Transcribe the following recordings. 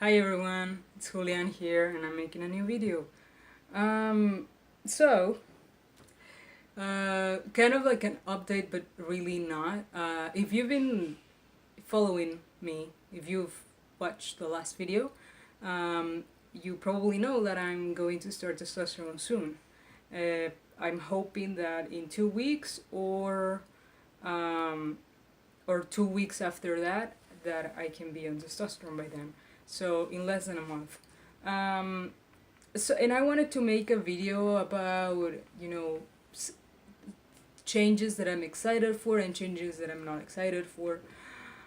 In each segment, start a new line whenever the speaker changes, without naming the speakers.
Hi everyone, it's Julian here and I'm making a new video. Um, so, kind of like an update but really not. If you've been following me, if you've watched the last video, you probably know that I'm going to start testosterone soon. I'm hoping that in 2 weeks um, or 2 weeks after that, that I can be on testosterone by then. So in less than a month. Um, and I wanted to make a video about changes that I'm excited for and changes that I'm not excited for.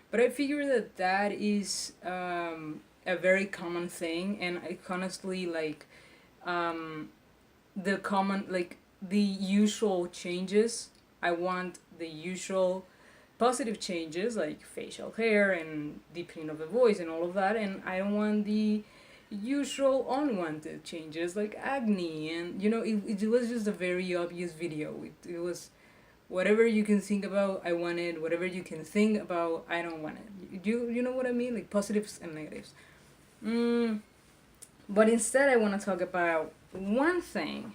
But I figure that that is a very common thing, and I honestly um, the common the usual changes. I want the usual positive changes like facial hair and deepening of the voice and all of that, and I don't want the usual unwanted changes like acne. And it was just a very obvious video. It was whatever you can think about I want it, whatever you can think about I don't want it. You know what I mean, like positives and negatives. But instead I want to talk about one thing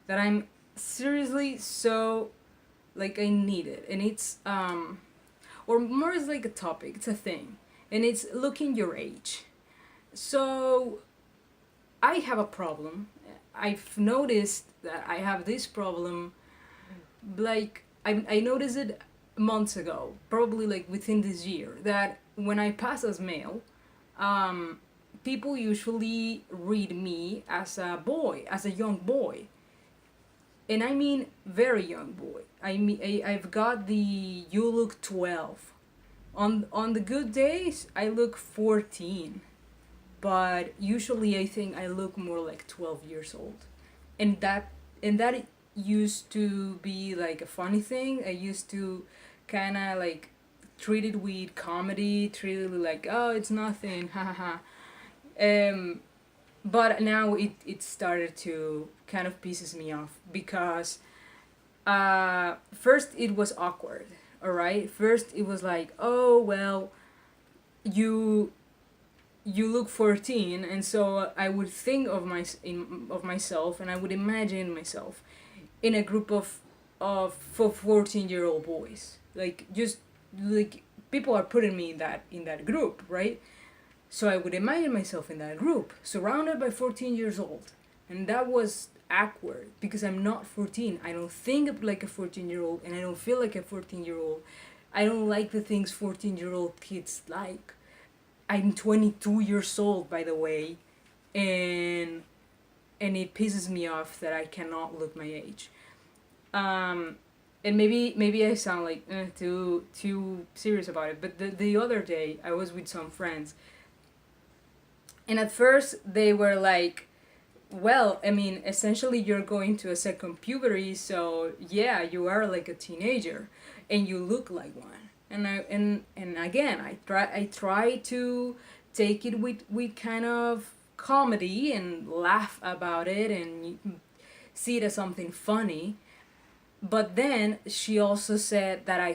that I'm seriously so like I need it, and it's or more is like a topic, it's a thing, and it's looking your age. So I have a problem. I've noticed that I have this problem. Like I noticed it months ago, probably like within this year, that when I pass as male, um, people usually read me as a boy, as a young boy, and I mean very young boy. I've got the you look 12. On the good days, I look 14, but usually I think I look more like 12 years old. And that used to be like a funny thing. I used to kind of like treat it with comedy, treat it like, oh, it's nothing, ha ha ha. Um, but now it started to kind of pisses me off because first it was awkward, all right? First it was like, oh, well, you you look 14, and so I would think of myself, and I would imagine myself in a group of 14-year-old boys, like just like people are putting me in that group, right? So I would imagine myself in that group surrounded by 14 years old, and that was awkward because I'm not 14. I don't think like a 14-year-old, and I don't feel like a 14-year-old. I don't like the things 14-year-old kids like. I'm 22 years old, by the way, and it pisses me off that I cannot look my age. Um, and maybe I sound like too serious about it, but the other day I was with some friends, and at first they were like, well, I mean, essentially you're going to a second puberty, so yeah, you are like a teenager, and you look like one. And again, I try to take it with kind of comedy and laugh about it and see it as something funny. But then she also said that I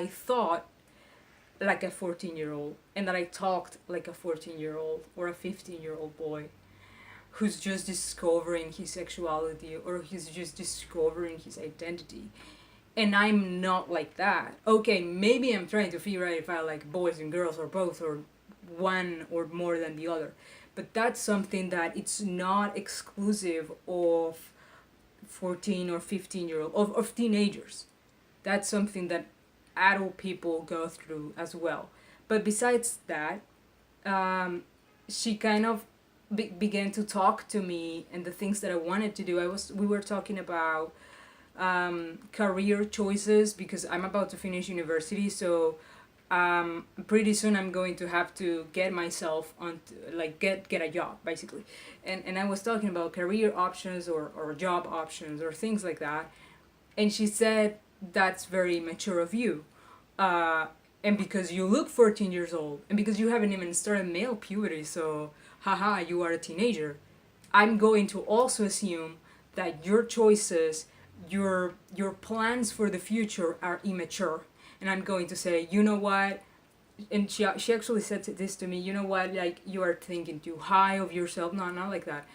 thought like a 14-year-old, and that I talked like a 14-year-old or a 15-year-old boy who's just discovering his sexuality, or he's just discovering his identity. And I'm not like that. Okay, maybe I'm trying to figure out if I like boys and girls or both, or one or more than the other. But that's something that it's not exclusive of 14 or 15-year old of teenagers. That's something that adult people go through as well. But besides that, um, she kind of began to talk to me and the things that I wanted to do. We were talking about career choices because I'm about to finish university, so pretty soon I'm going to have to get myself on like get a job basically. And I was talking about career options or job options or things like that, and she said that's very mature of you, uh, and because you look 14 years old and because you haven't even started male puberty, so haha, you are a teenager. I'm going to also assume that your choices, your plans for the future are immature, and I'm going to say, you know what, and she actually said this to me. You know what? Like, you are thinking too high of yourself. No, not like that.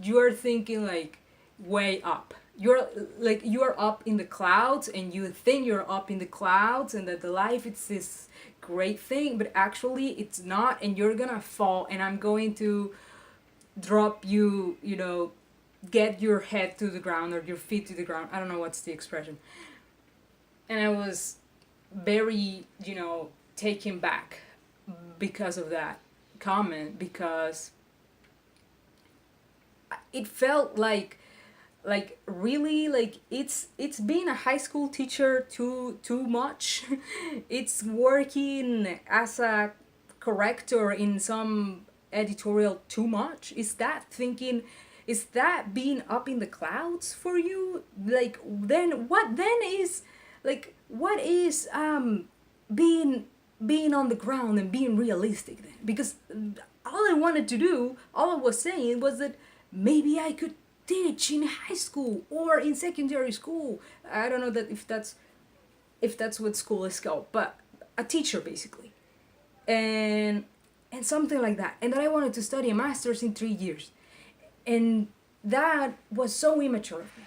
You are thinking like way up. You're like, you are up in the clouds, and you think you're up in the clouds, and that the life it's this great thing, but actually it's not, and you're gonna fall, and I'm going to drop you. You know, get your head to the ground or your feet to the ground. I don't know what's the expression. And I was very, taken back because of that comment, because it felt like really, like it's being a high school teacher too much. It's working as a corrector in some editorial too much. Is that thinking, is that being up in the clouds for you? Like, then what then is, like, what is being on the ground and being realistic then? Because all I wanted to do, all I was saying was that maybe I could teach in high school or in secondary school. I don't know that if that's what school is called, but a teacher basically, and something like that. And that I wanted to study a master's in 3 years, and that was so immature of me.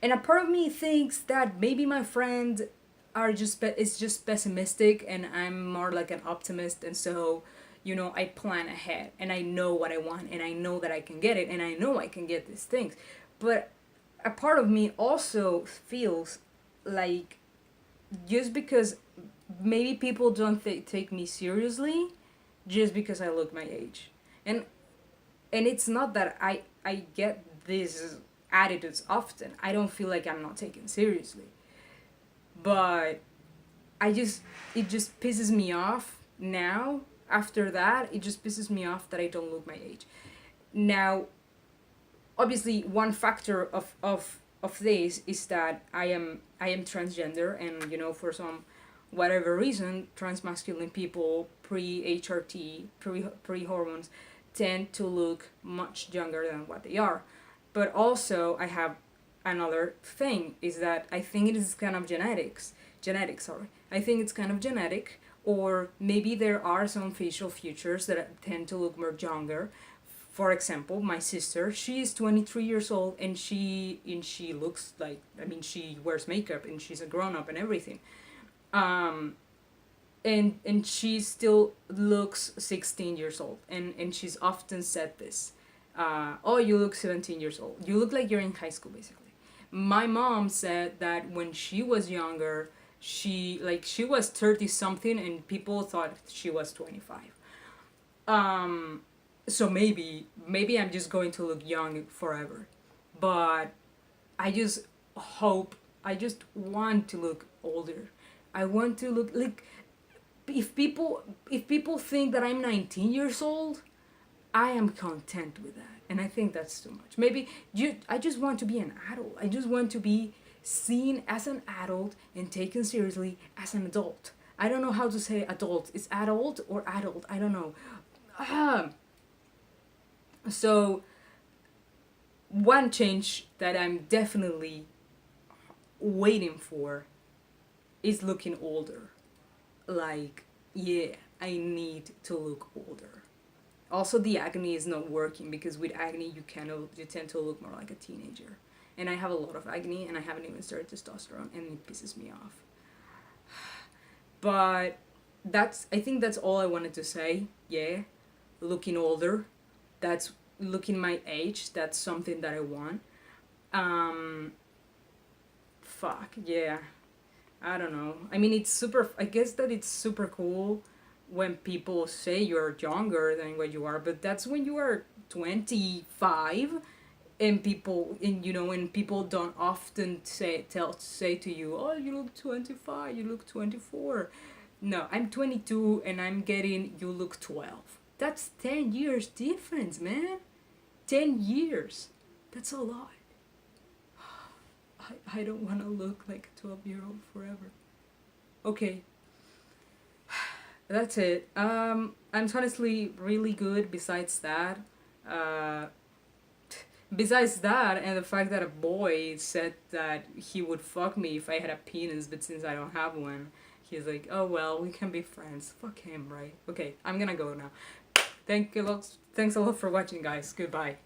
And a part of me thinks that maybe my friends are just is just pessimistic, and I'm more like an optimist, and so I plan ahead, and I know what I want, and I know that I can get it, and I know I can get these things. But a part of me also feels like, just because maybe people don't take me seriously, just because I look my age. And it's not that I get these attitudes often. I don't feel like I'm not taken seriously. But it just pisses me off now. After that, it just pisses me off that I don't look my age. Now, obviously, one factor of this is that I am transgender, and for some whatever reason, transmasculine people pre-HRT, pre-hormones, tend to look much younger than what they are. But also, I have another thing, is that I think it is kind of genetics, sorry. I think it's kind of genetic, or maybe there are some facial features that tend to look more younger. For example, my sister, she is 23 years old, and she looks like, I mean, she wears makeup, and she's a grown up and everything. Um, and she still looks 16 years old, and she's often said this. Oh, you look 17 years old. You look like you're in high school, basically. My mom said that when she was younger, she was 30 something, and people thought she was 25. Um, so maybe I'm just going to look young forever. But I just hope, I just want to look older. I want to look like, if people think that I'm 19 years old, I am content with that. And I think that's too much. Maybe I just want to be an adult. I just want to be seen as an adult and taken seriously as an adult. I don't know how to say adult. Is adult or adult? I don't know. Ah. So, one change that I'm definitely waiting for is looking older. Like, yeah, I need to look older. Also, the acne is not working, because with acne you tend to look more like a teenager. And I have a lot of acne, and I haven't even started testosterone, and it pisses me off. But I think that's all I wanted to say. Yeah, looking older, that's looking my age. That's something that I want. Um, fuck yeah. I don't know. I mean, it's super. I guess that it's super cool when people say you're younger than what you are, but that's when you are 25, and people don't often say to you, oh, you look 25, you look 24. No, I'm 22, and I'm getting, you look 12. That's 10 years difference, man. 10 years. That's a lot. I don't want to look like a 12-year-old forever. Okay. That's it. I'm honestly really good besides that. Uh, Besides that, and the fact that a boy said that he would fuck me if I had a penis, but since I don't have one, he's like, oh well, we can be friends. Fuck him, right? Okay, I'm gonna go now. Thanks a lot for watching, guys. Goodbye.